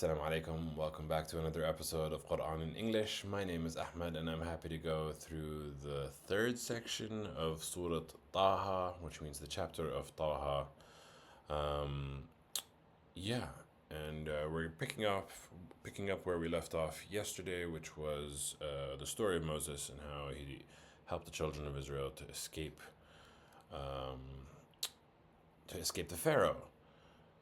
Assalamu alaikum. Welcome back to another episode of Quran in English. My name is Ahmed and I'm happy to go through the third section of Surah Taha, which means the chapter of Taha. Um, yeah, and we're picking up where we left off yesterday, which was the story of Moses and how he helped the children of Israel um, to escape the Pharaoh.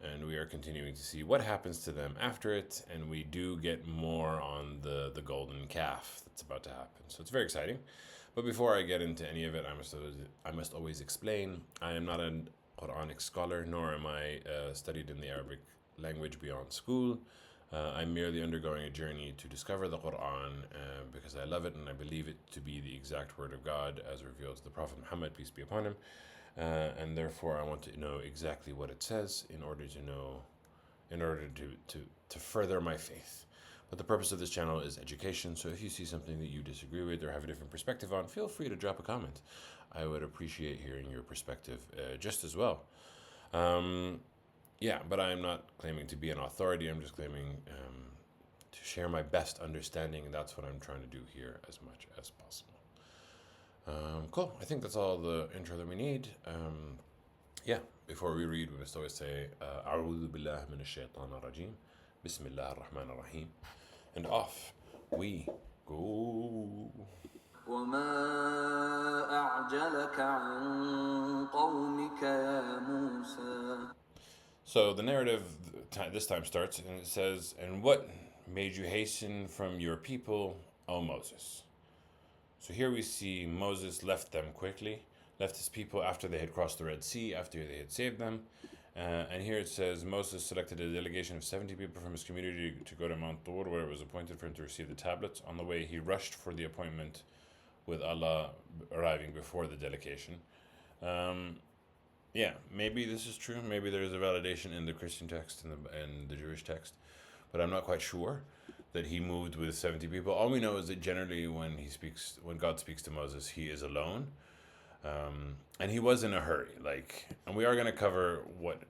And we are continuing to see what happens to them after it, and we do get more on the golden calf that's about to happen. So it's very exciting. But before I get into any of it, I must always explain I am not an Quranic scholar, nor am I studied in the Arabic language beyond school. I'm merely undergoing a journey to discover the Quran because I love it and I believe it to be the exact word of God as revealed to the Prophet Muhammad, peace be upon him. And therefore I want to know exactly what it says in order to further my faith. But the purpose of this channel is education, so if you see something that you disagree with or have a different perspective on, feel free to drop a comment. I would appreciate hearing your perspective just as well. But I am not claiming to be an authority, I'm just claiming to share my best understanding, and that's what I'm trying to do here as much as possible. Cool. I think that's all the intro that we need. Before we read, we must always say, A'udhu billah min ash-shaytan ar-rajim. Bismillah ar-Rahman ar-Rahim. And off we go. وما أعجلك عن قومك يا موسى. So the narrative this time starts, and it says, "And what made you hasten from your people, O Moses?" So here we see Moses left them quickly, left his people after they had crossed the Red Sea, after they had saved them. And here it says Moses selected a delegation of 70 people from his community to go to Mount Tur, where it was appointed for him to receive the tablets. On the way, he rushed for the appointment with Allah, arriving before the delegation. Maybe this is true. Maybe there is a validation in the Christian text and the Jewish text, but I'm not quite sure that he moved with 70 people. All we know is that generally when God speaks to Moses, he is alone. And he was in a hurry. And we are going to cover what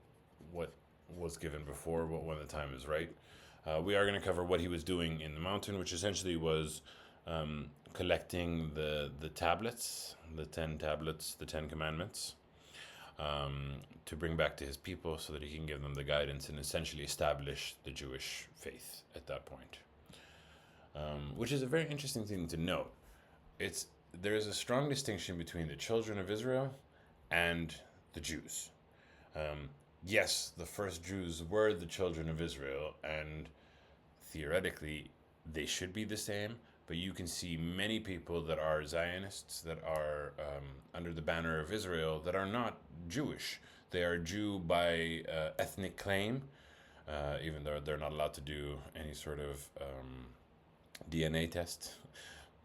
was given before, when the time is right. We are going to cover what he was doing in the mountain, which essentially was collecting the tablets, the 10 tablets, the 10 commandments, to bring back to his people so that he can give them the guidance and essentially establish the Jewish faith at that point. Which is a very interesting thing to note. There is a strong distinction between the children of Israel and the Jews. Yes, the first Jews were the children of Israel, and theoretically they should be the same, but you can see many people that are Zionists, that are under the banner of Israel, that are not Jewish. They are Jew by ethnic claim, even though they're not allowed to do any sort of DNA test,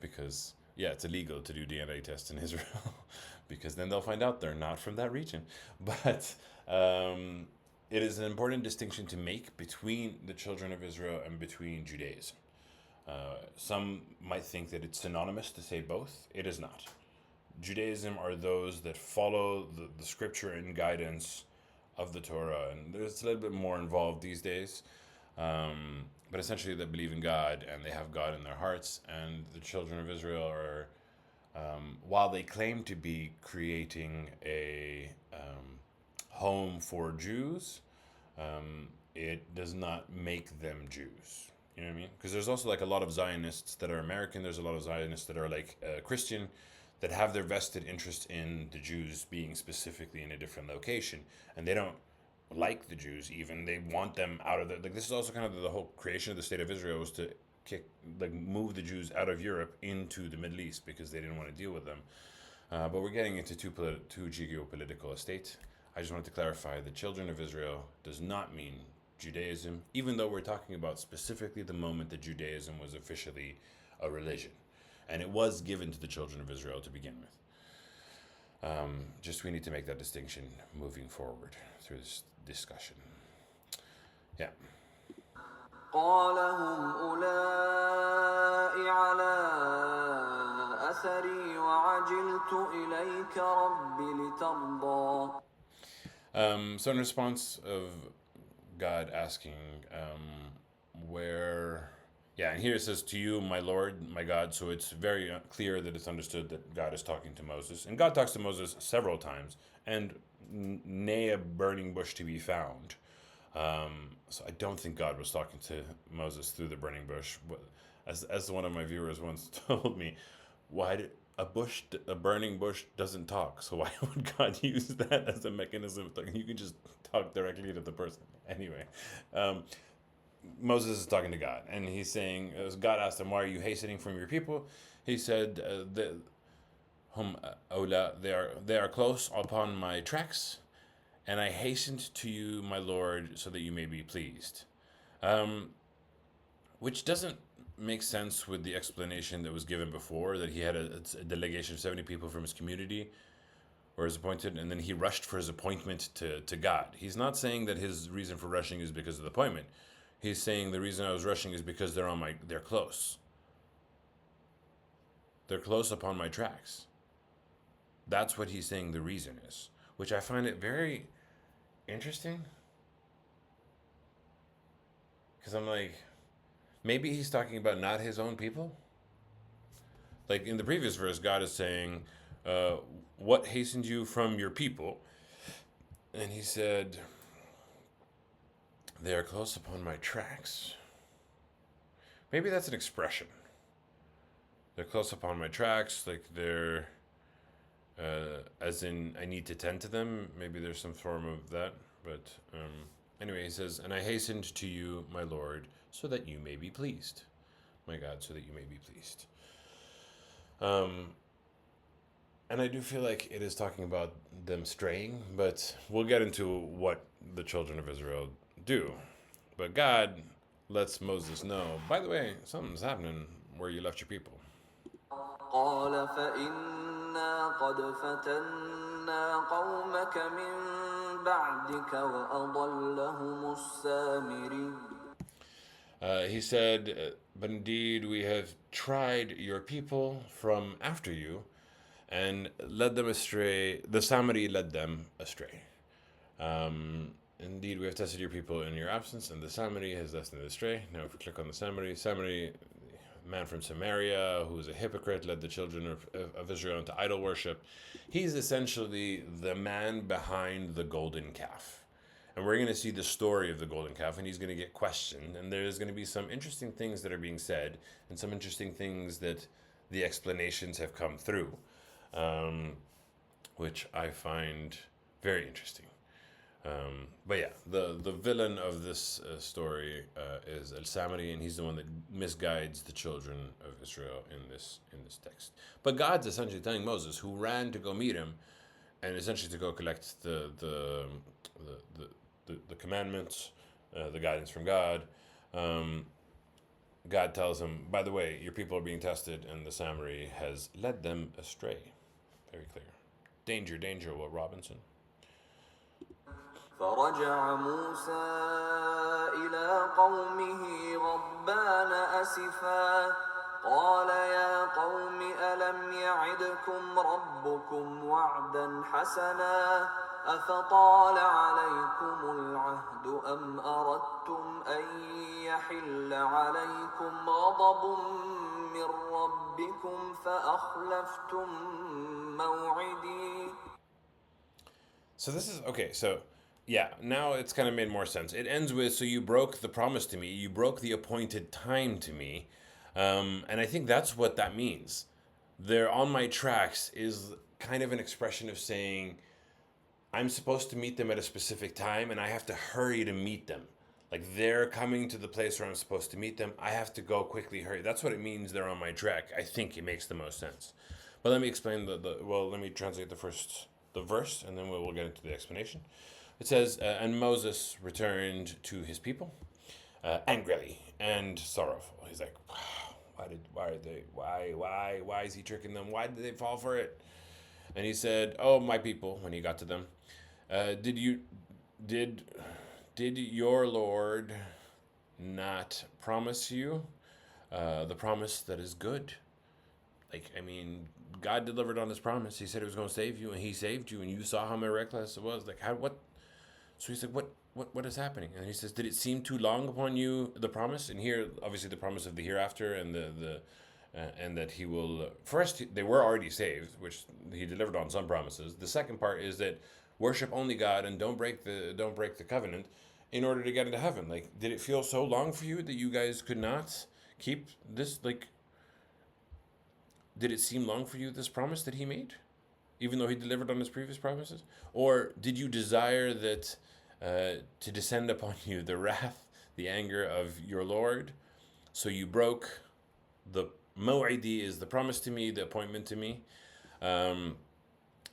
because it's illegal to do DNA tests in Israel because then they'll find out they're not from that region. But it is an important distinction to make between the children of Israel and between Judaism. Some might think that it's synonymous to say both. It is not. Judaism are those that follow the scripture and guidance of the Torah, and there's a little bit more involved these days. But essentially they believe in God and they have God in their hearts. And the children of Israel are, while they claim to be creating a home for Jews, it does not make them Jews. You know what I mean? Because there's also a lot of Zionists that are American. There's a lot of Zionists that are Christian, that have their vested interest in the Jews being specifically in a different location. And they don't like the Jews even. They want them out of this is also kind of the whole creation of the state of Israel, was to move the Jews out of Europe into the Middle East because they didn't want to deal with them. But we're getting into too geopolitical a state. I just wanted to clarify the children of Israel does not mean Judaism, even though we're talking about specifically the moment that Judaism was officially a religion. And it was given to the children of Israel to begin with. We need to make that distinction moving forward through this discussion. Yeah. قال هم أولئك على أثري وعجلت إليك رب لترضى. So in response of God asking Yeah, and here it says, to you, my Lord, my God. So it's very clear that it's understood that God is talking to Moses. And God talks to Moses several times, and nay, a burning bush to be found. So I don't think God was talking to Moses through the burning bush. As one of my viewers once told me, why did a burning bush doesn't talk? So why would God use that as a mechanism? You can just talk directly to the person. Anyway, Moses is talking to God, and he's saying, as God asked him, "Why are you hastening from your people?" He said, "Hum Ola, they are close upon my tracks, and I hastened to you, my Lord, so that you may be pleased." Which doesn't make sense with the explanation that was given before, that he had a delegation of 70 people from his community or his appointed, and then he rushed for his appointment to God. He's not saying that his reason for rushing is because of the appointment. He's saying the reason I was rushing is because they're close. They're close upon my tracks. That's what he's saying the reason is, which I find it very interesting. Because I'm like, maybe he's talking about not his own people. Like in the previous verse, God is saying, what hastened you from your people? And he said, they are close upon my tracks. Maybe that's an expression. They're close upon my tracks, like they're, as in, I need to tend to them. Maybe there's some form of that. But anyway, he says, and I hastened to you, my Lord, so that you may be pleased. My God, so that you may be pleased. And I do feel like it is talking about them straying, but we'll get into what the children of Israel do. But God lets Moses know, by the way, something's happening where you left your people. قال فإنا قد فتنا قومك من بعدك وأضلهم السامري. He said, but indeed we have tried your people from after you and led them astray. The Samari led them astray. Indeed, we have tested your people in your absence, and the Samari has led them astray. Now, if we click on the Samari, man from Samaria, who is a hypocrite, led the children of Israel into idol worship. He's essentially the man behind the golden calf. And we're going to see the story of the golden calf, and he's going to get questioned. And there's going to be some interesting things that are being said, and some interesting things that the explanations have come through, which I find very interesting. But yeah, the villain of this story is El Samari, and he's the one that misguides the children of Israel in this text. But God's essentially telling Moses, who ran to go meet him, and essentially to go collect the commandments, the guidance from God. God tells him, by the way, your people are being tested, and the Samari has led them astray. Very clear. Danger, danger, Will Robinson. فرجع موسى إلى قومه غضبان أسفا قال يا قوم ألم يعدكم ربكم وعدا حسنا أفطال عليكم العهد أم أردتم أن يحل عليكم غضب من ربكم فأخلفتم موعدي. So this is okay. So yeah, now it's kind of made more sense. It ends with, so you broke the promise to me, you broke the appointed time to me. And I think that's what that means. They're on my tracks is kind of an expression of saying, I'm supposed to meet them at a specific time, and I have to hurry to meet them. Like they're coming to the place where I'm supposed to meet them. I have to go quickly, hurry. That's what it means they're on my track. I think it makes the most sense. But let me explain let me translate the verse, and then we'll get into the explanation. It says, and Moses returned to his people angrily and sorrowful. He's like, why is he tricking them? Why did they fall for it? And he said, oh, my people, when he got to them, did your Lord not promise you the promise that is good? Like, I mean, God delivered on his promise. He said he was going to save you, and he saved you, and you saw how miraculous it was. Like, what? So he's like, what is happening? And he says, did it seem too long upon you, the promise? And here, obviously, the promise of the hereafter and and that he will. First, they were already saved, which he delivered on some promises. The second part is that worship only God and don't break the covenant in order to get into heaven. Like, did it feel so long for you that you guys could not keep this? Like, did it seem long for you, this promise that he made, even though he delivered on his previous promises? Or did you desire that to descend upon you the wrath, the anger of your Lord? So you broke the maw'idi, is the promise to me, the appointment to me. Now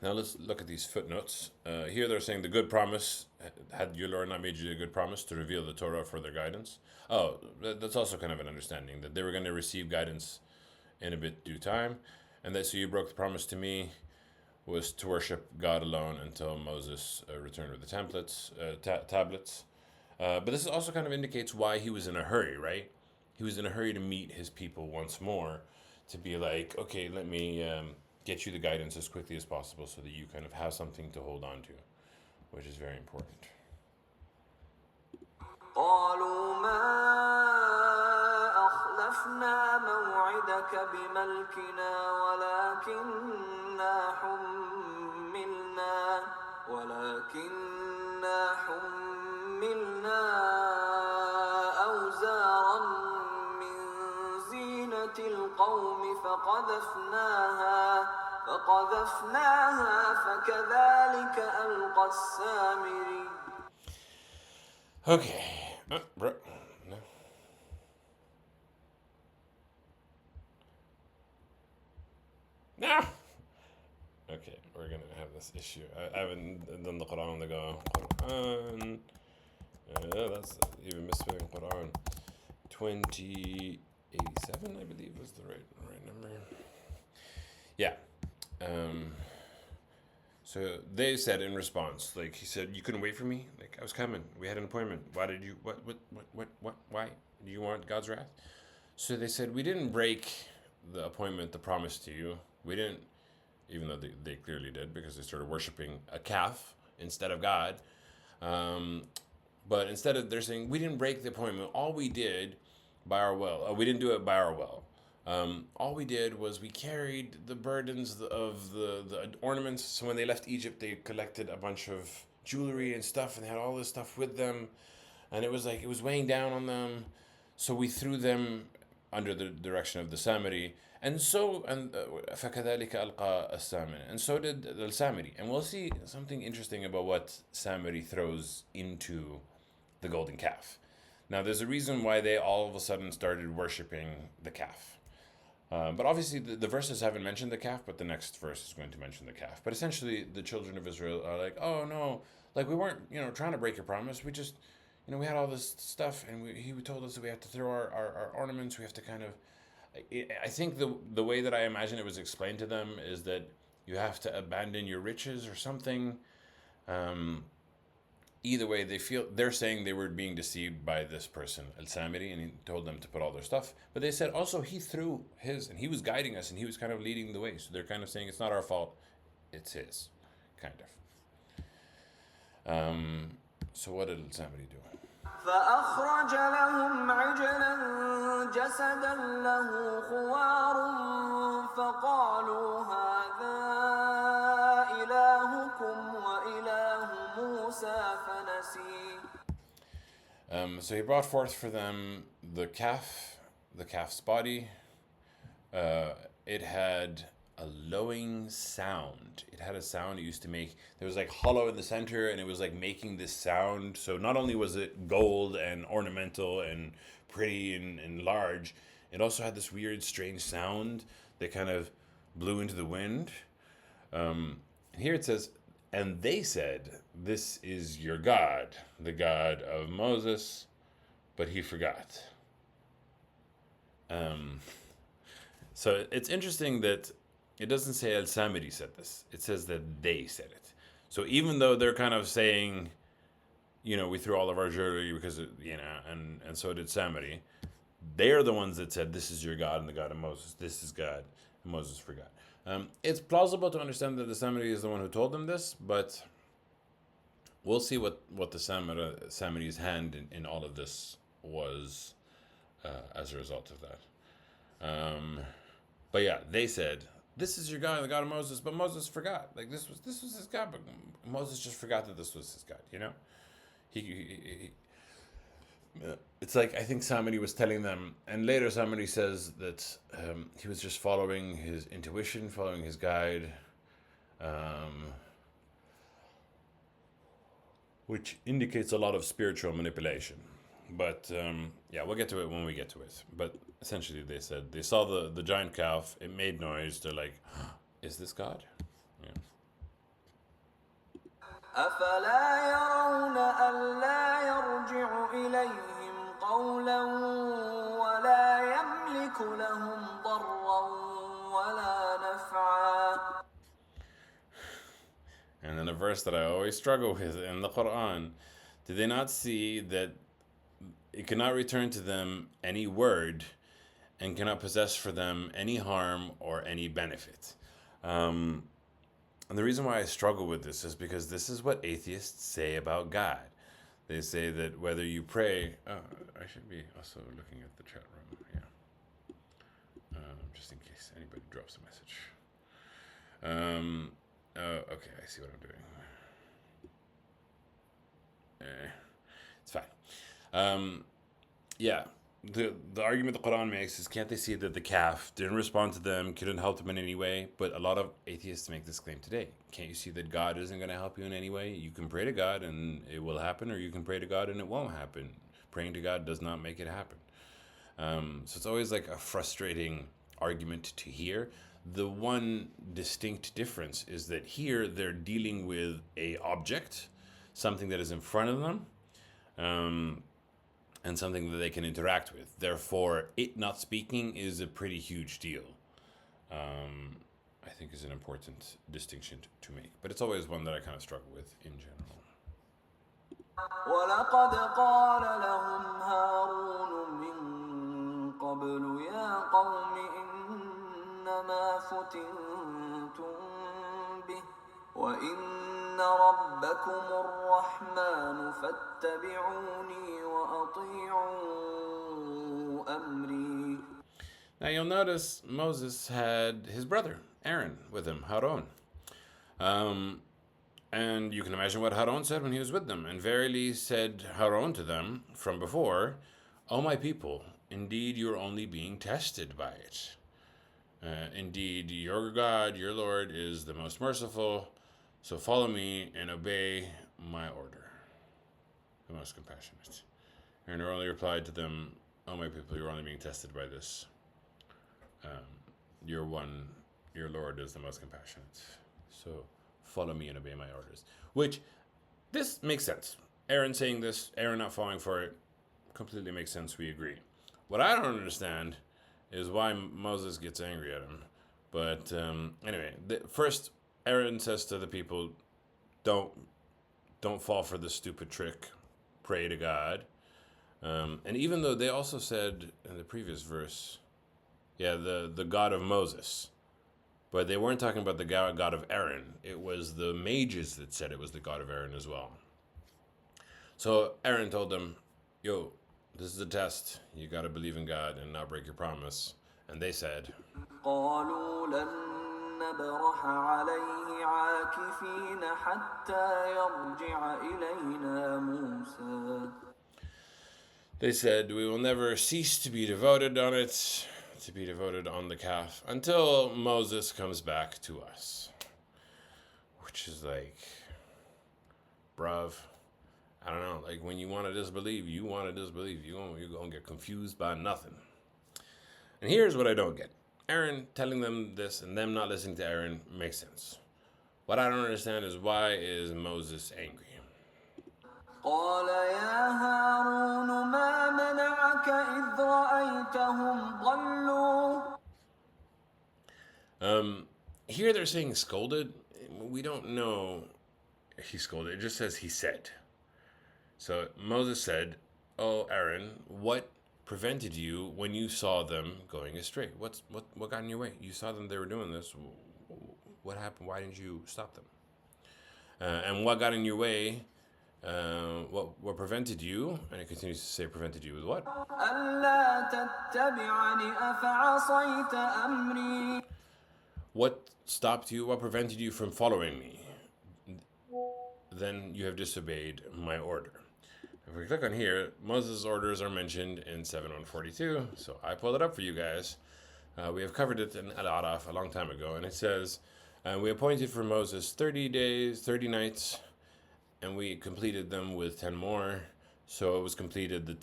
let's look at these footnotes. Here they're saying the good promise, had your Lord not made you a good promise to reveal the Torah for their guidance? Oh, that's also kind of an understanding that they were going to receive guidance in a bit due time. And that so you broke the promise to me was to worship God alone until Moses returned with the tablets. But this also kind of indicates why he was in a hurry, right? He was in a hurry to meet his people once more, to be like, okay, let me get you the guidance as quickly as possible so that you kind of have something to hold on to, which is very important. قالوا ما أخلفنا موعدك بملكنا ولكننا أوزارا من زينة القوم فقذفناها فكذلك ألقى السامري. Okay. No. No. Okay, we're gonna have this issue. I haven't done the Quran on the go. Quran. That's even misspelling Quran. 2087, I believe, was the right number. Yeah. So they said in response, like, he said, you couldn't wait for me? Like, I was coming. We had an appointment. Why did you, what, why? Do you want God's wrath? So they said, we didn't break the appointment, the promise to you. We didn't, even though they clearly did, because they started worshiping a calf instead of God. But instead of, they're saying, we didn't break the appointment. All we did by our will, we didn't do it by our will. All we did was we carried the burdens of the ornaments. So when they left Egypt, they collected a bunch of jewelry and stuff, and they had all this stuff with them. And it was like, it was weighing down on them. So we threw them under the direction of the Samiri. فَكَذَلِكَ أَلْقَى السَّامِرِ. And so did the Samiri. And we'll see something interesting about what Samiri throws into the golden calf. Now, there's a reason why they all of a sudden started worshiping the calf. But obviously, the verses haven't mentioned the calf, but the next verse is going to mention the calf. But essentially, the children of Israel are like, oh, no, like, we weren't, trying to break your promise. We just, we had all this stuff, and he told us that we have to throw our ornaments. We have to kind of, I think the way that I imagine it was explained to them is that you have to abandon your riches or something. Either way, they're saying they were being deceived by this person, Al-Samiri, and he told them to put all their stuff. But they said also he threw his, and he was guiding us, and he was kind of leading the way. So they're kind of saying it's not our fault, it's his, kind of. So what did Al-Samiri do? فأخرج لهم عجلا جسدا له خوار فقالوا هذا إلهكم وإله موسى فنسي. So he brought forth for them the calf's body. It had a lowing sound. It had a sound it used to make. There was like hollow in the center, and it was like making this sound. So not only was it gold and ornamental and pretty and large, it also had this weird, strange sound that kind of blew into the wind. Here it says, and they said, this is your God, the God of Moses, but he forgot. So it's interesting that it doesn't say Al-Samiri said this. It says that they said it. So even though they're kind of saying, we threw all of our jewelry because, and so did Samiri, they're the ones that said, this is your God and the God of Moses. This is God. And Moses forgot. It's plausible to understand that the Samiri is the one who told them this, but we'll see what the Samari's hand in all of this was as a result of that. But yeah, they said, "This is your God, the God of Moses," but Moses forgot. Like this was his God, but Moses just forgot that this was his God. You know, he it's like I think somebody was telling them, and later somebody says that he was just following his intuition, following his guide, which indicates a lot of spiritual manipulation. But yeah, we'll get to it when we get to it. But essentially, they said they saw the giant calf. It made noise. They're like, "Is this God?" Yeah. أفلا يرون ألا يرجع إليهم قولا ولا يملك لهم ضرا ولا نفعا. And then a verse that I always struggle with in the Quran: did they not see that it cannot return to them any word and cannot possess for them any harm or any benefit? And the reason why I struggle with this is because this is what atheists say about God. They say that whether you pray, I should be also looking at the chat room, yeah, just in case anybody drops a message. Okay, I see what I'm doing. It's fine. Yeah, the argument the Quran makes is, can't they see that the calf didn't respond to them, couldn't help them in any way? But a lot of atheists make this claim today. Can't you see that God isn't going to help you in any way? You can pray to God and it will happen, or you can pray to God and it won't happen. Praying to God does not make it happen. So it's always like a frustrating argument to hear. The one distinct difference is that here they're dealing with a object, something that is in front of them, and something that they can interact with. Therefore, it not speaking is a pretty huge deal. I think is an important distinction to make. But it's always one that I kind of struggle with in general. ولقد قال لهم هارون من قبل يا قوم إنما فتنتم به وإن ربكم الرحمن فاتبعوني وأطيعوا أمري. Now you'll notice Moses had his brother, Aaron, with him, Harun. And you can imagine what Harun said when he was with them. And verily said Harun to them from before, "O my people, indeed you are only being tested by it. Indeed, your God, your Lord, is the most merciful. So follow me and obey my order, the most compassionate." And Aaron only replied to them, "O my people, you are only being tested by this. Your Lord is the most compassionate. So follow me and obey my orders." Which, this makes sense. Aaron saying this, Aaron not falling for it, completely makes sense. We agree. What I don't understand is why Moses gets angry at him. But anyway, first Aaron says to the people, don't fall for this stupid trick. Pray to God. And even though they also said in the previous verse, yeah, the God of Moses. But they weren't talking about the God of Aaron. It was the mages that said it was the God of Aaron as well. So Aaron told them, "Yo, this is a test. You got to believe in God and not break your promise." And they said, قالوا لن نبرح عليه عاكفين حتى يرجع إلينا موسى. They said, "We will never cease to be devoted on it, to be devoted on the calf, until Moses comes back to us." Which is like, bruv, I don't know. Like, when you want to disbelieve, you want to disbelieve. You're going to get confused by nothing. And here's what I don't get. Aaron telling them this and them not listening to Aaron makes sense. What I don't understand is, why is Moses angry? قال يا هارون ما منعك إذ رأيتهم ضلوا. Here they're saying scolded. We don't know if he scolded. It just says he said. So Moses said, "Oh, Aaron, what prevented you when you saw them going astray? What got in your way? You saw them, they were doing this. What happened? Why didn't you stop them? And what got in your way what prevented you, and it continues to say prevented you with what? ألا تتبعني أفعصيت أمري. What stopped you? What prevented you from following me? Then you have disobeyed my order. If we click on here, Moses' orders are mentioned in 7:142. So I pulled it up for you guys. We have covered it in Al-Araf a long time ago, and it says, we appointed for Moses 30 days, 30 nights, and we completed them with 10 more. So it was completed the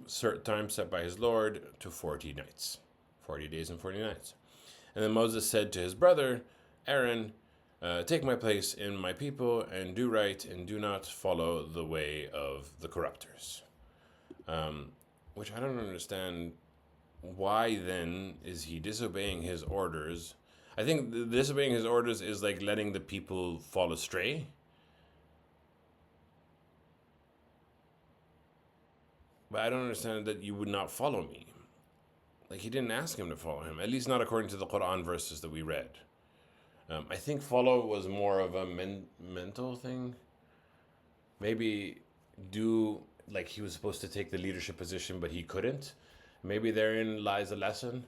certain time set by his Lord to 40 nights, 40 days and 40 nights. And then Moses said to his brother, Aaron, take my place in my people and do right and do not follow the way of the corruptors. Which I don't understand. Why then is he disobeying his orders? I think disobeying his orders is like letting the people fall astray. But I don't understand that you would not follow me. Like, he didn't ask him to follow him, at least not according to the Quran verses that we read. I think follow was more of a mental thing. Maybe like he was supposed to take the leadership position, but he couldn't. Maybe therein lies a lesson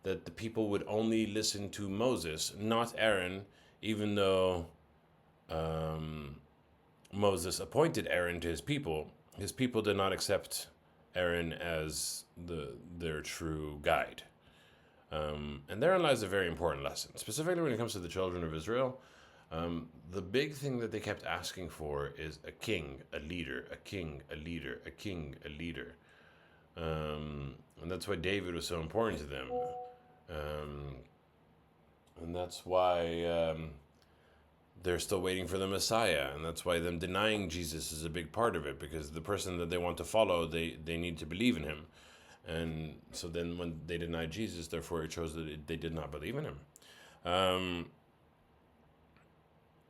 that the people would only listen to Moses, not Aaron, even though Moses appointed Aaron to his people. His people did not accept Aaron as their true guide. And therein lies a very important lesson, specifically when it comes to the children of Israel. The big thing that they kept asking for is a king, a leader, a king, a leader, a king, a leader. And that's why David was so important to them. And that's why they're still waiting for the Messiah. And that's why them denying Jesus is a big part of it, because the person that they want to follow, they need to believe in him. And so then when they denied Jesus, therefore it shows that they did not believe in him.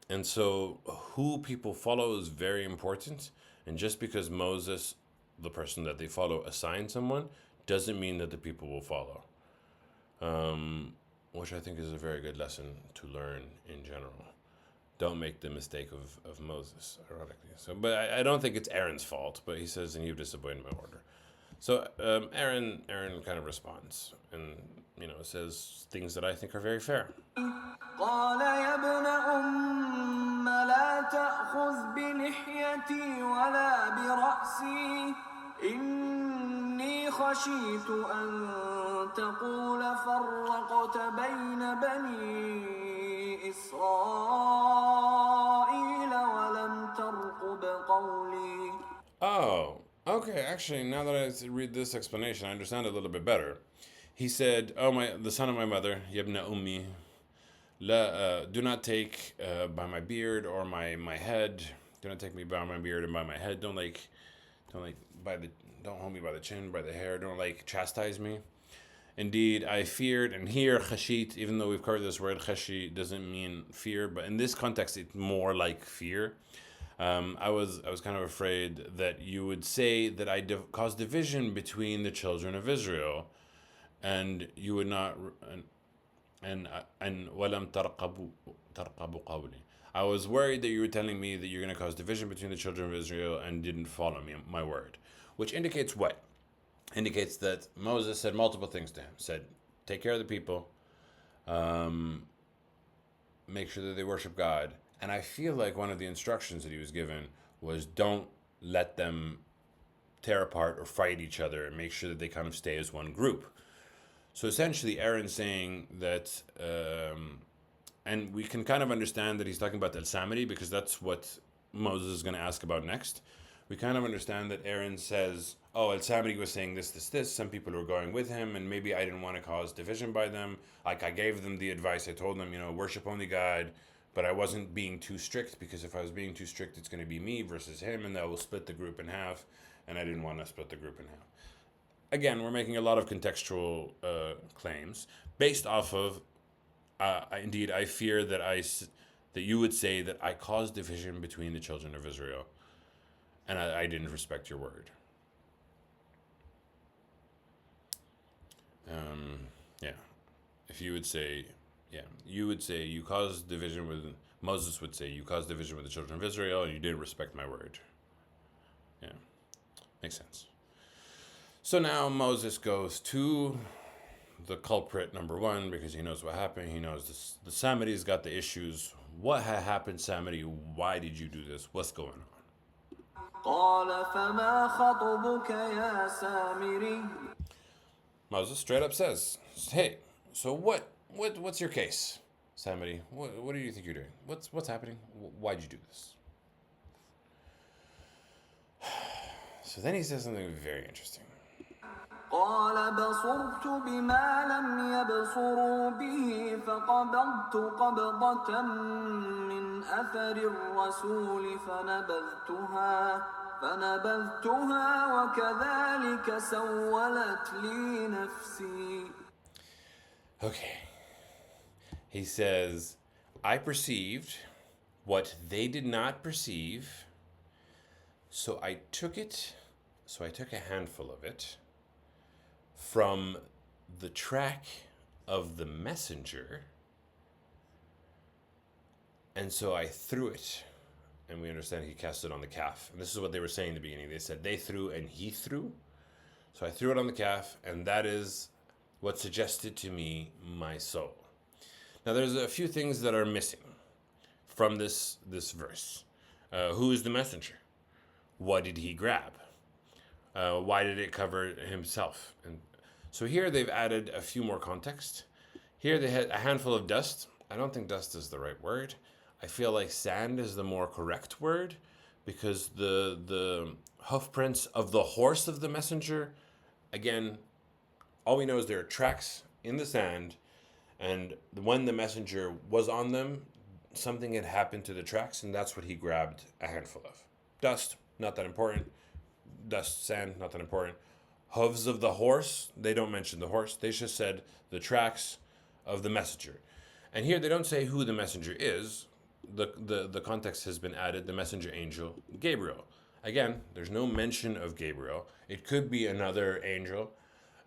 And so who people follow is very important. And just because Moses, the person that they follow, assigned someone, doesn't mean that the people will follow. Which I think is a very good lesson to learn in general. Don't make the mistake of Moses, ironically. So, but I don't think it's Aaron's fault, but he says, and you've disobeyed my order. So Aaron kind of responds and, says things that I think are very fair. قال يا ابن أم لا تأخذ بلحيتي ولا برأسي إني خشيت أن تقول فرقت بين بني إسرائيل ولم ترقب قولي. Oh, okay. Actually, now that I read this explanation, I understand it a little bit better. He said, "Oh, the son of my mother, Yabna Ummi, do not take by my beard or my head. Do not take me by my beard and by my head. Don't hold me by the chin, by the hair. Don't chastise me. Indeed, I feared." And here, khashit, even though we've covered this word, khashi doesn't mean fear, but in this context, it's more like fear. I was kind of afraid that you would say that I caused division between the children of Israel, and you would not, and walam tarqabu qawli. I was worried that you were telling me that you're going to cause division between the children of Israel and didn't follow me, my word. Which indicates what? Indicates that Moses said multiple things to him. Said, take care of the people, make sure that they worship God. And I feel like one of the instructions that he was given was don't let them tear apart or fight each other, and make sure that they kind of stay as one group. So essentially, Aaron's saying that, and we can kind of understand that he's talking about Al-Samiri, because that's what Moses is going to ask about next. We kind of understand that Aaron says, oh, Al-Samiri was saying this. Some people were going with him, and maybe I didn't want to cause division by them. Like, I gave them the advice. I told them, worship only God. But I wasn't being too strict, because if I was being too strict, it's going to be me versus him, and that will split the group in half. And I didn't want to split the group in half. Again, we're making a lot of contextual claims based off of, indeed, I fear that you would say that I caused division between the children of Israel, and I didn't respect your word. Yeah. If you would say, you would say you caused division with, Moses would say you caused division with the children of Israel, and you didn't respect my word. Yeah, makes sense. So now Moses goes to the culprit number one because he knows what happened. He knows this, the Samari's got the issues. What had happened, Samari? Why did you do this? What's going on? قال فما خطبك يا سامري Moses straight up says, "Hey, so what's your case, Samari? What do you think you're doing? What's happening? Why'd you do this?" So then he says something very interesting. قال بصرت بما لم يبصروا به فقبضت قبضة من أثر الرسول فنبذتها وكذلك سولت لي نفسي. Okay. He says, I perceived what they did not perceive, so I took a handful of it from the track of the messenger, and so I threw it, and we understand he cast it on the calf. And this is what they were saying in the beginning. They said they threw and he threw. So I threw it on the calf, and that is what suggested to me my soul. Now there's a few things that are missing from this verse. Who is the messenger? What did he grab? Why did it cover himself? And so here they've added a few more context. Here they had a handful of dust. I don't think dust is the right word. I feel like sand is the more correct word, because the hoof prints of the horse of the messenger, again, all we know is there are tracks in the sand, and when the messenger was on them, something had happened to the tracks, and that's what he grabbed a handful of. Dust, not that important. Dust, sand, not that important. Hooves of the horse, they don't mention the horse. They just said the tracks of the messenger. And here they don't say who the messenger is. The context has been added, the messenger angel, Gabriel. Again, there's no mention of Gabriel. It could be another angel.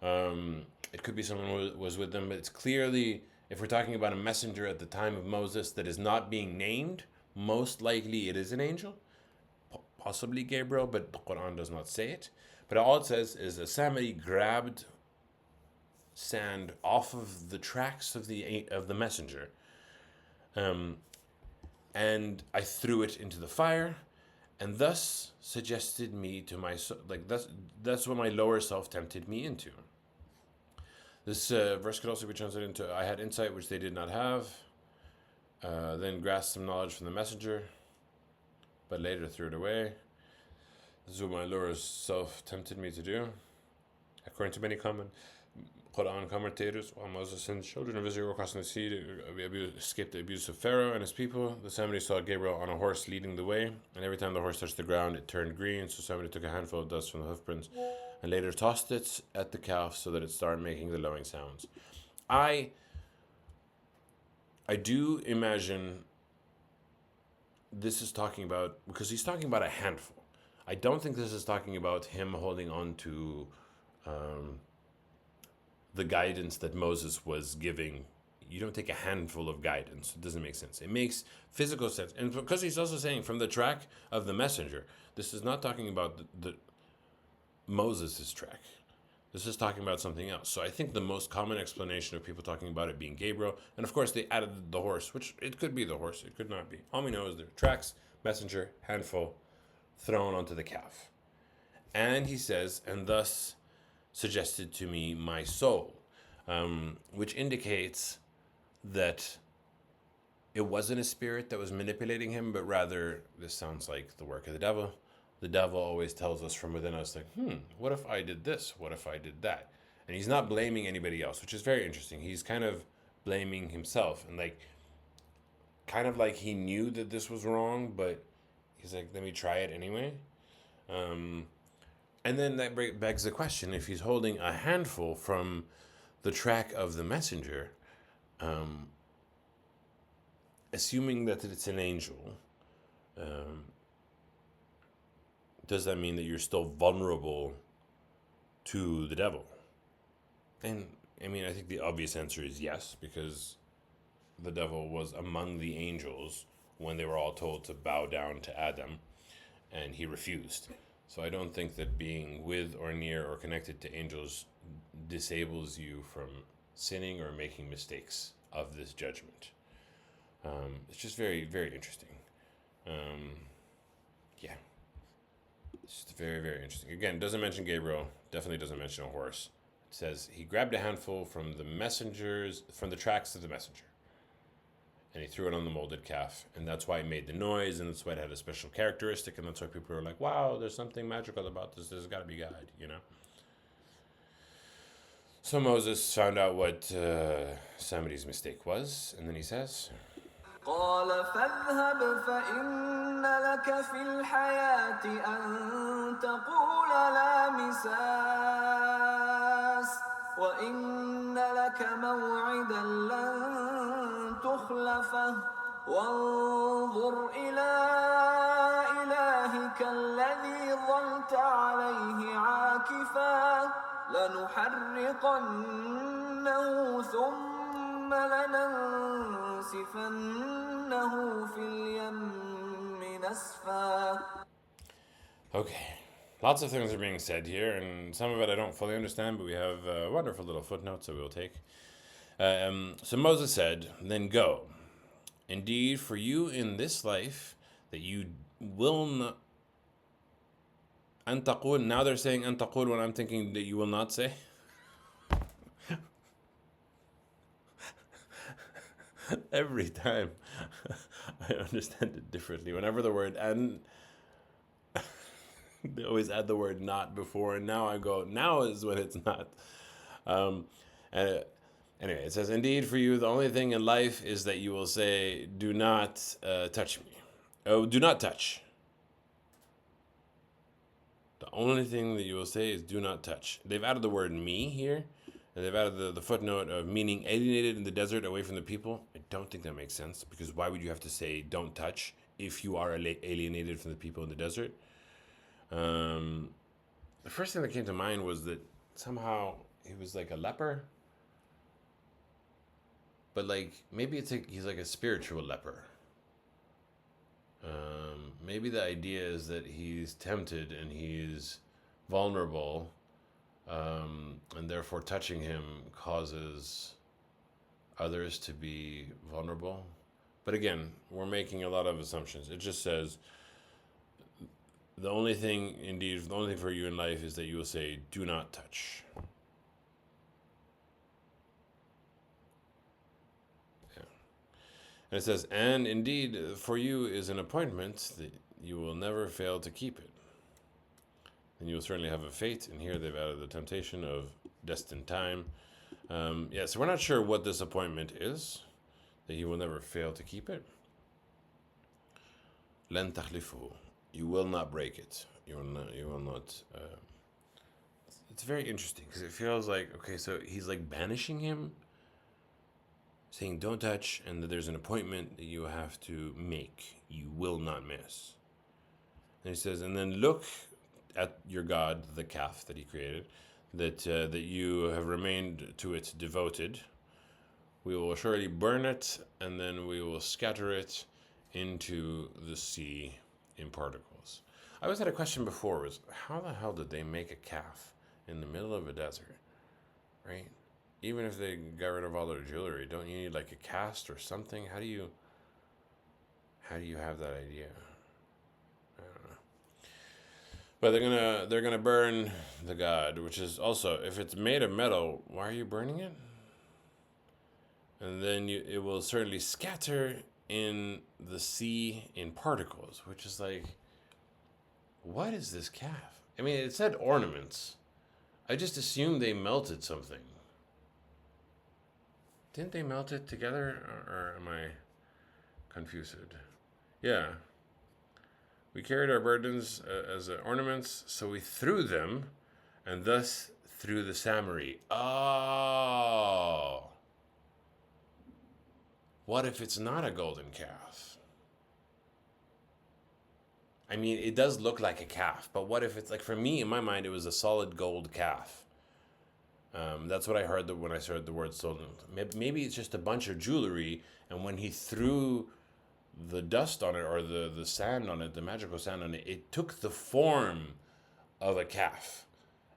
It could be someone who was with them. But it's clearly, if we're talking about a messenger at the time of Moses that is not being named, most likely it is an angel. Possibly Gabriel, but the Quran does not say it. But all it says is a Samari grabbed sand off of the tracks of the messenger, and I threw it into the fire, and thus suggested me to my soul. Like that's what my lower self tempted me into. This verse could also be translated into, I had insight which they did not have, then grasped some knowledge from the messenger, but later threw it away. This is what my lower self tempted me to do. According to many common Quran commentators, while Moses and the children of Israel were crossing the sea to escape the abuse of Pharaoh and his people, the Samari saw Gabriel on a horse leading the way, and every time the horse touched the ground, it turned green. So Samari took a handful of dust from the hoofprints and later tossed it at the calf so that it started making the lowing sounds. I do imagine this is talking about, because he's talking about a handful. I don't think this is talking about him holding on to the guidance that Moses was giving. You don't take a handful of guidance. It doesn't make sense. It makes physical sense. And because he's also saying from the track of the messenger, this is not talking about the Moses' track. This is talking about something else. So I think the most common explanation of people talking about it being Gabriel, and of course they added the horse, which it could be the horse, it could not be. All we know is there are tracks, messenger, handful, thrown onto the calf. And he says, and thus suggested to me my soul, which indicates that it wasn't a spirit that was manipulating him, but rather, this sounds like the work of the devil. The devil always tells us from within us, like, what if I did this? What if I did that? And he's not blaming anybody else, which is very interesting. He's kind of blaming himself, and kind of like he knew that this was wrong, but he's like, let me try it anyway. And then that begs the question, if he's holding a handful from the track of the messenger, assuming that it's an angel, does that mean that you're still vulnerable to the devil? And I mean, I think the obvious answer is yes, because the devil was among the angels when they were all told to bow down to Adam, and he refused. So I don't think that being with or near or connected to angels disables you from sinning or making mistakes of this judgment. It's just very, very interesting. Yeah. It's just very, very interesting. Again, doesn't mention Gabriel, definitely doesn't mention a horse. It says he grabbed a handful from the tracks of the messenger, and he threw it on the molded calf, and that's why it made the noise, and that's why it had a special characteristic, and that's why people are like, wow, there's something magical about this, there's got to be God, you know? So Moses found out what Samari's mistake was, and then he says, قال فاذهب فإن لك في الحياة أن تقول لا مساس وإن لك موعدا لن تخلفه وانظر إلى إلهك الذي ظلت عليه عاكفا لنحرقنه ثم لننسفنه في اليم نسفا. okay, lots of things are being said here, and some of it I don't fully understand, but we have wonderful little footnotes that we'll take. So Moses said, then go. Indeed, for you in this life, that you will not. أن تقول, now they're saying أن تقول when I'm thinking that you will not say. Every time I understand it differently. Whenever the word and, they always add the word not before, and now I go, now is when it's not. Anyway, it says, indeed, for you, the only thing in life is that you will say, do not touch me. Oh, do not touch. The only thing that you will say is do not touch. They've added the word me here, and they've added the footnote of meaning alienated in the desert away from the people. I don't think that makes sense, because why would you have to say don't touch if you are alienated from the people in the desert? The first thing that came to mind was that somehow he was like a leper, but like maybe it's like he's like a spiritual leper. Maybe the idea is that he's tempted and he's vulnerable, and therefore touching him causes others to be vulnerable. But again, we're making a lot of assumptions. It just says, the only thing for you in life is that you will say, do not touch. And it says, and indeed, for you is an appointment that you will never fail to keep it. And you will certainly have a fate. And here they've added the temptation of destined time. So we're not sure what this appointment is, that you will never fail to keep it. لن تخلفه. You will not break it. You will not. It's very interesting, because it feels like, okay, so he's like banishing him, saying don't touch, and that there's an appointment that you have to make. You will not miss. And he says, and then look at your God, the calf that he created, that you have remained to it devoted. We will surely burn it, and then we will scatter it into the sea in particles. I always had a question before, was how the hell did they make a calf in the middle of a desert, right? Even if they got rid of all their jewelry, don't you need like a cast or something? How do you have that idea? I don't know. But they're gonna burn the god, which is also, if it's made of metal, why are you burning it? And then it will certainly scatter in the sea in particles, which is like, what is this calf? I mean, it said ornaments. I just assumed they melted something. Didn't they melt it together, or am I confused? Yeah. We carried our burdens as ornaments, so we threw them, and thus threw the Samari. Oh. What if it's not a golden calf? I mean, it does look like a calf, but what if it's like, for me, in my mind, it was a solid gold calf. That's what I heard when I heard the word stolen. Maybe it's just a bunch of jewelry, and when he threw the dust on it, or the sand on it, the magical sand on it, it took the form of a calf,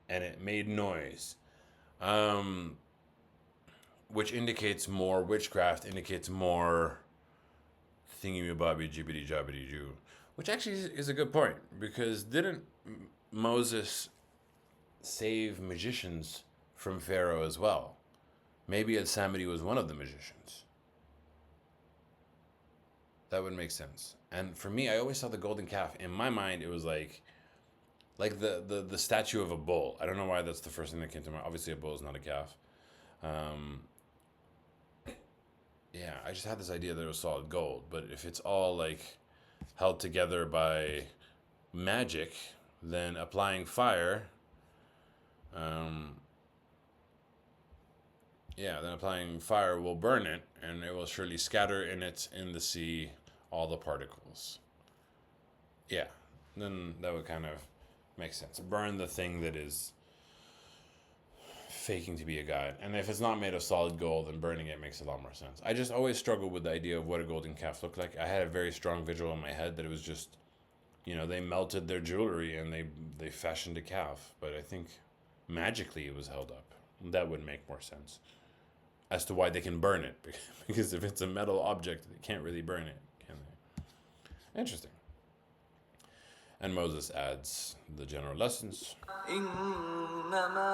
and it made noise, which indicates more witchcraft, indicates more thingy-mabobby, jibbity-jobbity-joo, which actually is a good point, because didn't Moses save magicians from Pharaoh as well? Maybe Al-Samiri was one of the magicians. That would make sense. And for me, I always saw the golden calf. In my mind, it was like the statue of a bull. I don't know why that's the first thing that came to mind. Obviously, a bull is not a calf. Yeah, I just had this idea that it was solid gold. But if it's all like held together by magic, then applying fire, then applying fire will burn it, and it will surely scatter in the sea all the particles. Yeah, then that would kind of make sense. Burn the thing that is faking to be a god. And if it's not made of solid gold, then burning it makes a lot more sense. I just always struggled with the idea of what a golden calf looked like. I had a very strong visual in my head that it was just, they melted their jewelry and they fashioned a calf. But I think magically it was held up. That would make more sense as to why they can burn it. Because if it's a metal object, they can't really burn it, can they? Interesting. And Moses adds the general lessons. إنما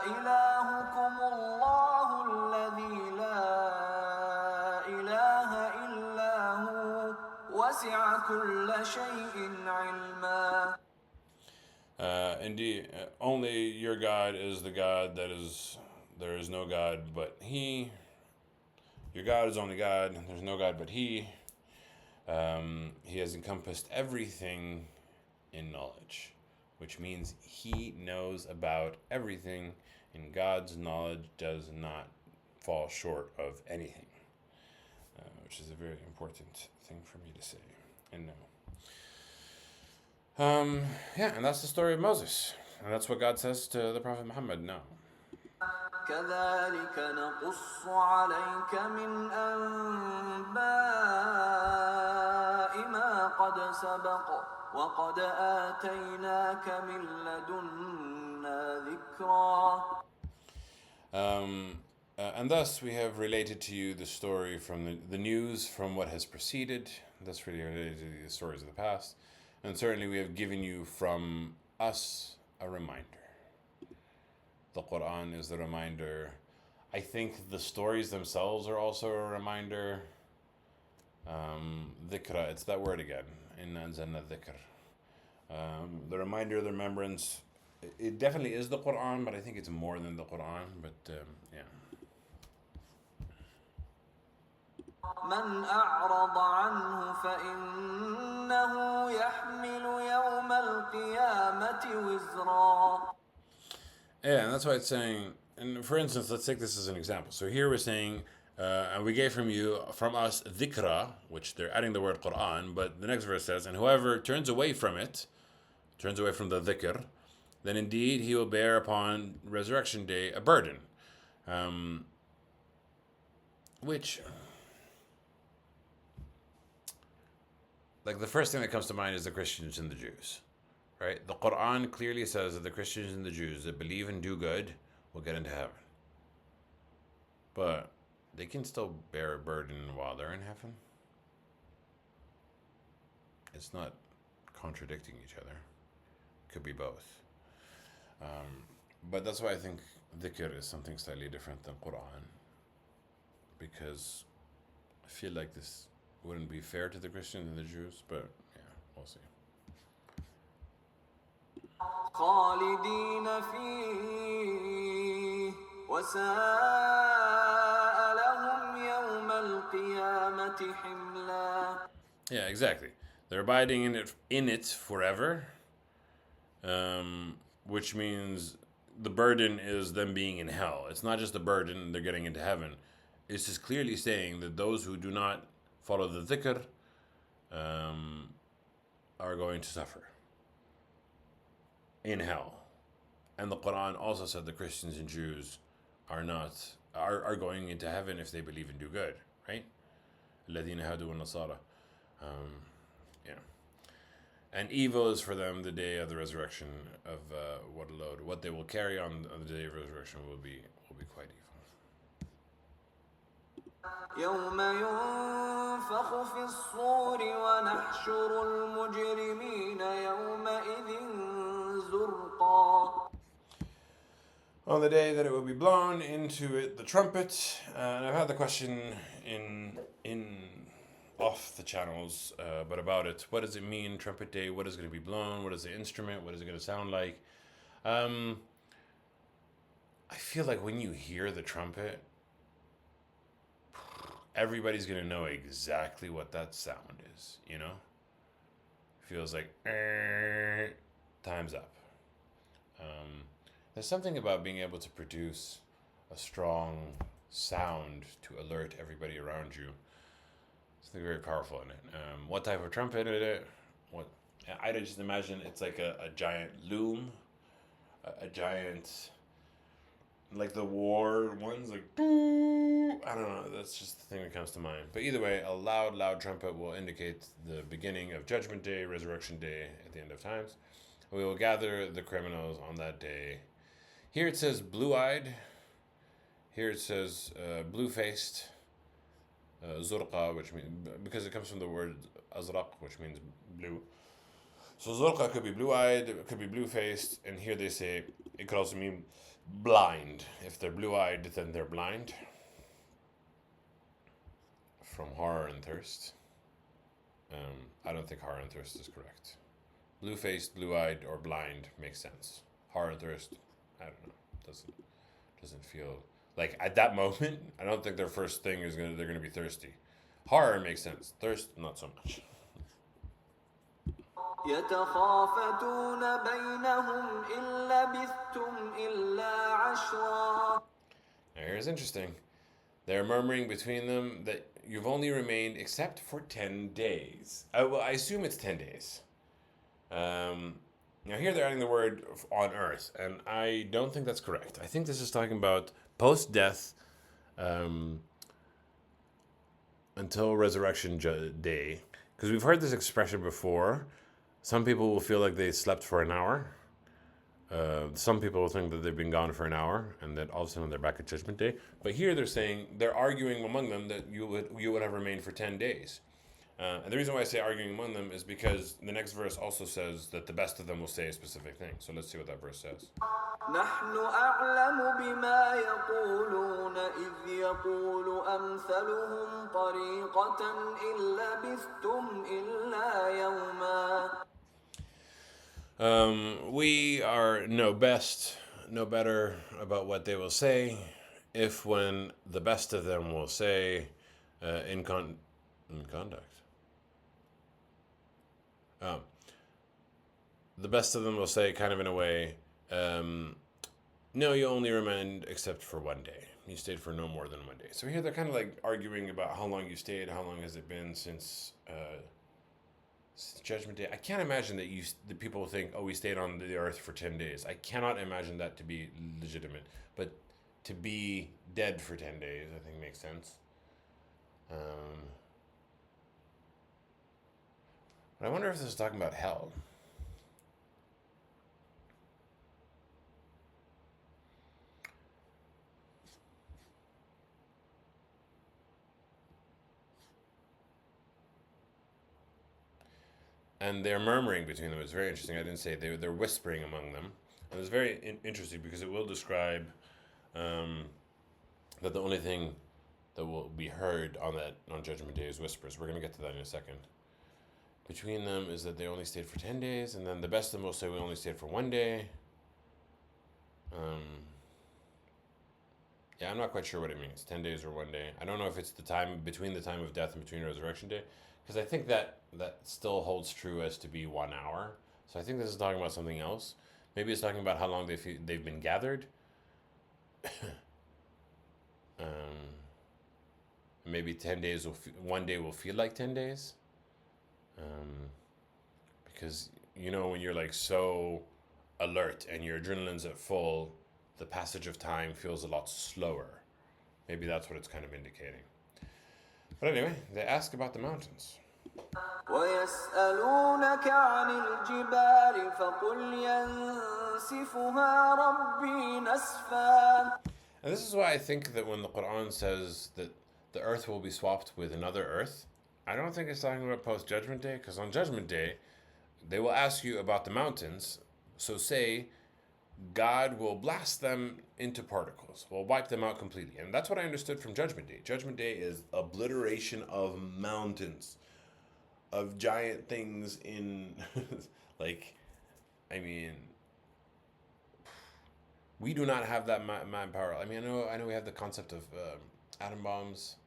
إلهكم الله الذي لا إله إلا هو وسع كل شيء علما. Indeed, only your God is the God that is. There is no God but He. Your God is only God. There's no God but He. He has encompassed everything in knowledge, which means He knows about everything, and God's knowledge does not fall short of anything, which is a very important thing for me to say and know. And that's the story of Moses, and that's what God says to the Prophet Muhammad now. كذلك نقص عليك من أنباء ما قد سبق وقد آتيناك من لدنا ذكرا. And thus we have related to you the story from the news from what has preceded. That's really related to the stories of the past. And certainly we have given you from us a reminder. The Quran is the reminder. I think the stories themselves are also a reminder. Dhikra, it's that word again. Inna anzalna dhikr. The reminder, the remembrance. It definitely is the Quran, but I think it's more than the Quran. But yeah. من أعرض عنه فإنه يحمل يوم القيامة وزرا. Yeah, and that's why it's saying, and for instance, let's take this as an example. So here we're saying, and we gave from us dhikra, which they're adding the word Quran, but the next verse says, and whoever turns away from it, turns away from the dhikr, then indeed he will bear upon resurrection day a burden. Which, like the first thing that comes to mind is the Christians and the Jews. Right? The Quran clearly says that the Christians and the Jews that believe and do good will get into heaven. But they can still bear a burden while they're in heaven. It's not contradicting each other. It could be both. But that's why I think dhikr is something slightly different than Quran. Because I feel like this wouldn't be fair to the Christians and the Jews, but yeah, we'll see. خالدين فيه وساء لهم يوم القيامة حملا. Yeah, exactly. They're abiding in it forever, which means the burden is them being in hell. It's not just a burden, they're getting into heaven. It's just clearly saying that those who do not follow the dhikr are going to suffer in hell. And the Quran also said the Christians and Jews are going into heaven if they believe and do good, right? الذين هادوا والنصارى. Yeah. And evil is for them the day of the resurrection of what load. What they will carry on the day of resurrection will be quite evil. يوم ينفخ في الصور ونحشر المجرمين يومئذ زرقا. On the day that it will be blown into it the trumpet, and I've had the question in off the channels, but about it. What does it mean, trumpet day? What is going to be blown? What is the instrument? What is it going to sound like? I feel like when you hear the trumpet, everybody's going to know exactly what that sound is, you know? Feels like, time's up. There's something about being able to produce a strong sound to alert everybody around you. Something very powerful in it. What type of trumpet is it? I just imagine it's like a giant loom, a giant, like the war ones, like, I don't know, that's just the thing that comes to mind. But either way, a loud trumpet will indicate the beginning of Judgment Day, Resurrection Day, at the end of times. We will gather the criminals on that day. Here it says blue-eyed. Here it says blue-faced. Zurqa, which means, because it comes from the word azraq, which means blue. So zurqa could be blue-eyed, it could be blue-faced, and here they say it could also mean blind. If they're blue-eyed, then they're blind. From horror and thirst. I don't think horror and thirst is correct. Blue-faced, blue-eyed, or blind makes sense. Horror and thirst, I don't know. Doesn't feel like at that moment. I don't think their first thing is they're gonna be thirsty. Horror makes sense. Thirst, not so much. يتخافتون بينهم إن لبثتم إلا عشرا. Now here's interesting. They're murmuring between them that you've only remained except for 10 days. Well, I assume it's 10 days. Now here they're adding the word on earth, and I don't think that's correct. I think this is talking about post-death until resurrection day. Because we've heard this expression before. Some people will feel like they slept for an hour. Some people will think that they've been gone for an hour and that all of a sudden they're back at Judgment Day. But here they're arguing among them that you would have remained for 10 days. And the reason why I say arguing among them is because the next verse also says that the best of them will say a specific thing. So let's see what that verse says. نحن أعلم بما يقولون إذ يقول أمثلهم طريقة إن لبثتم إلا يوما. We know better about what they will say, if when the best of them will say in conduct. The best of them will say, kind of in a way, no, you only remained except for one day. You stayed for no more than one day. So here they're kind of like arguing about how long you stayed, how long has it been since Judgment Day. I can't imagine that the people think, oh, we stayed on the earth for 10 days. I cannot imagine that to be legitimate. But to be dead for 10 days, I think makes sense. But I wonder if this is talking about hell. And they're murmuring between them. It's very interesting. I didn't say they're whispering among them. And it's very interesting because it will describe that the only thing that will be heard on Judgment Day is whispers. We're going to get to that in a second. Between them is that they only stayed for 10 days, and then the best of them will say we only stayed for one day. Yeah, I'm not quite sure what it means, 10 days or one day. I don't know if it's the time between the time of death and between Resurrection Day, because I think that still holds true as to be 1 hour. So I think this is talking about something else. Maybe it's talking about how long they've been gathered. Maybe 10 days one day will feel like 10 days. Because, when you're like so alert and your adrenaline's at full, the passage of time feels a lot slower. Maybe that's what it's kind of indicating. But anyway, they ask about the mountains. ويسألونك عن الجبال فقل ينسفها ربي نسفا. And this is why I think that when the Quran says that the earth will be swapped with another earth, I don't think it's talking about post Judgment Day, because on Judgment Day, they will ask you about the mountains. So say God will blast them into particles, will wipe them out completely. And that's what I understood from Judgment Day. Judgment Day is obliteration of mountains, of giant things in, like, I mean, we do not have that manpower. I mean, I know we have the concept of atom bombs,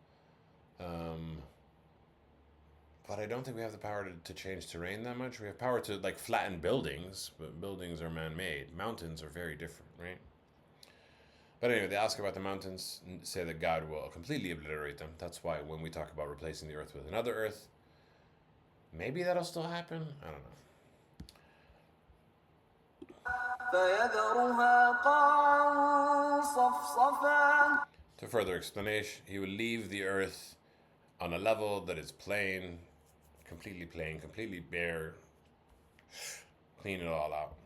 but I don't think we have the power to change terrain that much. We have power to like flatten buildings, but buildings are man-made. Mountains are very different, right? But anyway, they ask about the mountains, say that God will completely obliterate them. That's why when we talk about replacing the earth with another earth, maybe that'll still happen. I don't know. فيذرها قاعا صفصفا. To further explanation, he will leave the earth on a level that is plain, completely bare, clean it all out.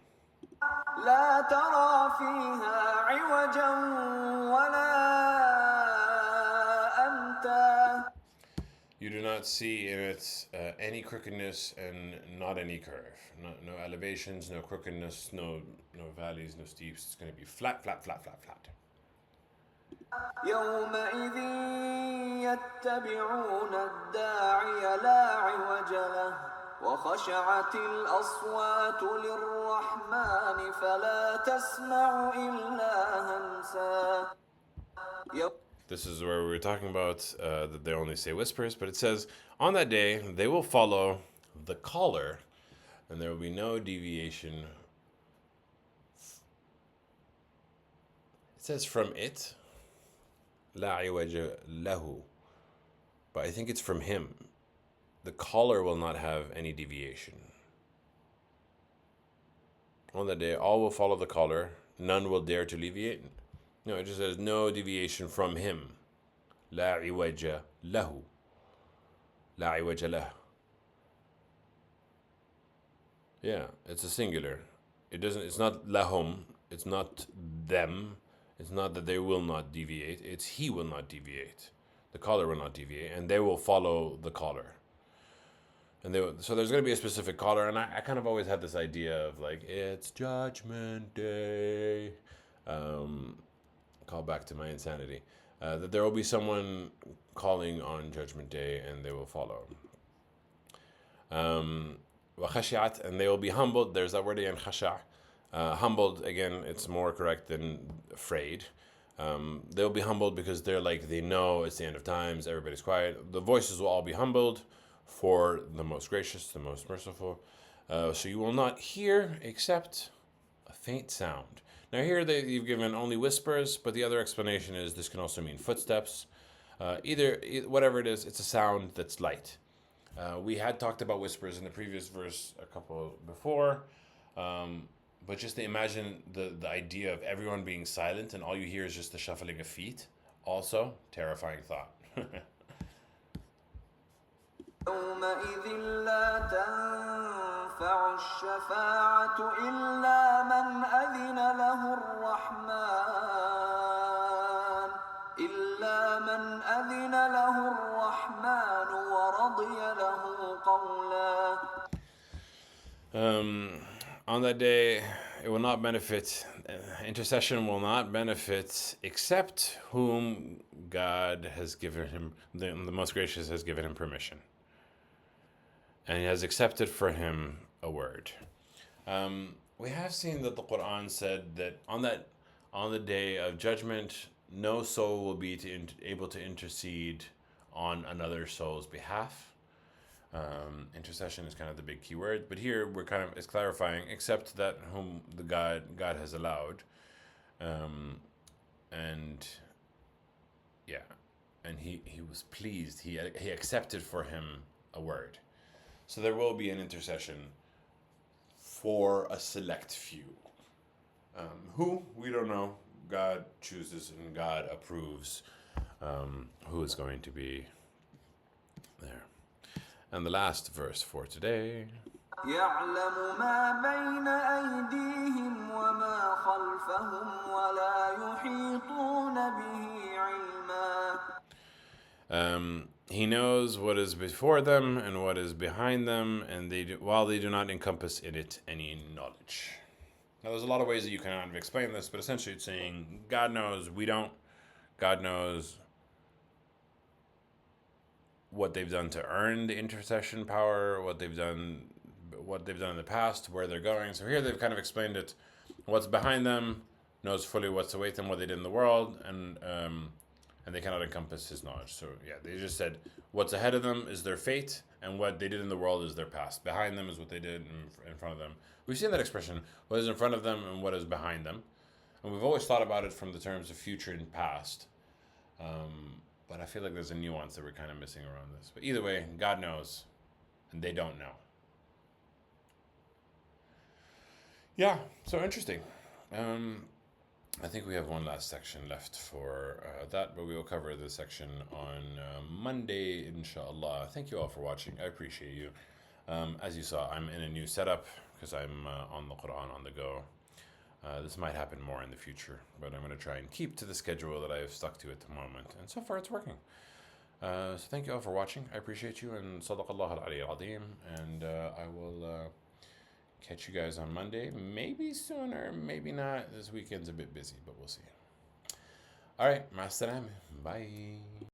لا ترى فيها عوجا ولا أمتا. You do not see in it any crookedness and not any curve. No elevations, no crookedness, no valleys, no steeps. It's going to be flat. يومئذ يتبعون الداعي لا عوج له وخشعت الأصوات للرحمن فلا تسمع إلا همسا. This is where we were talking about that they only say whispers, but it says, on that day, they will follow the caller, and there will be no deviation. It says from it, la iwaja lahu, but I think it's from him. The caller will not have any deviation. On that day, all will follow the caller, none will dare to deviate. No, it just says no deviation from him. La iwaja lahu. La iwaja lah. Yeah, it's a singular. It's not lahum. It's not them. It's not that they will not deviate. It's he will not deviate. The caller will not deviate, and they will follow the caller. And so there's going to be a specific caller, and I kind of always had this idea of like, it's Judgment Day. Call back to my insanity. That there will be someone calling on Judgment Day, and they will follow. وَخَشِعَتْ, and they will be humbled. There's that word again, khasha'. Humbled, again, it's more correct than afraid. They'll be humbled because they're like, they know it's the end of times, everybody's quiet. The voices will all be humbled for the most gracious, the most merciful. So you will not hear except a faint sound. Now here you've given only whispers, but the other explanation is this can also mean footsteps. Whatever it is, it's a sound that's light. We had talked about whispers in the previous verse a couple before, but just to imagine the idea of everyone being silent and all you hear is just the shuffling of feet. Also, terrifying thought. يومئذ لا تنفع الشفاعة إلا من أذن له الرحمن ورضي له قولا. On that day, it will not benefit, intercession will not benefit except whom God has given him, the most gracious has given him permission. And he has accepted for him a word. We have seen that the Quran said that on the day of judgment, no soul will be able to intercede on another soul's behalf. Intercession is kind of the big key word, but here it's clarifying, except that whom the God has allowed, and he was pleased. He accepted for him a word. So there will be an intercession for a select few. Who? We don't know. God chooses and God approves who is going to be there. And the last verse for today. يعلم ما بين أيديهم وما خلفهم ولا يحيطون به علما. He knows what is before them and what is behind them, and while they do not encompass in it any knowledge. Now, there's a lot of ways that you can kind of explain this, but essentially it's saying God knows, we don't. God knows what they've done to earn the intercession power, what they've done in the past, where they're going. So here they've kind of explained it. What's behind them knows fully what's await them, what they did in the world, and they cannot encompass his knowledge. So yeah, they just said what's ahead of them is their fate, and what they did in the world is their past. Behind them is what they did in front of them. We've seen that expression, what is in front of them and what is behind them. And we've always thought about it from the terms of future and past. But I feel like there's a nuance that we're kind of missing around this. But either way, God knows, and they don't know. Yeah, so interesting. I think we have one last section left for that, but we will cover this section on Monday, inshallah. Thank you all for watching. I appreciate you. As you saw, I'm in a new setup because I'm on the Quran on the go. This might happen more in the future, but I'm going to try and keep to the schedule that I have stuck to at the moment. And so far, it's working. So thank you all for watching. I appreciate you. And Sadaqallah al-Ali al-Azim. And I will catch you guys on Monday. Maybe sooner, maybe not. This weekend's a bit busy, but we'll see. All right. Ma'as salam. Bye.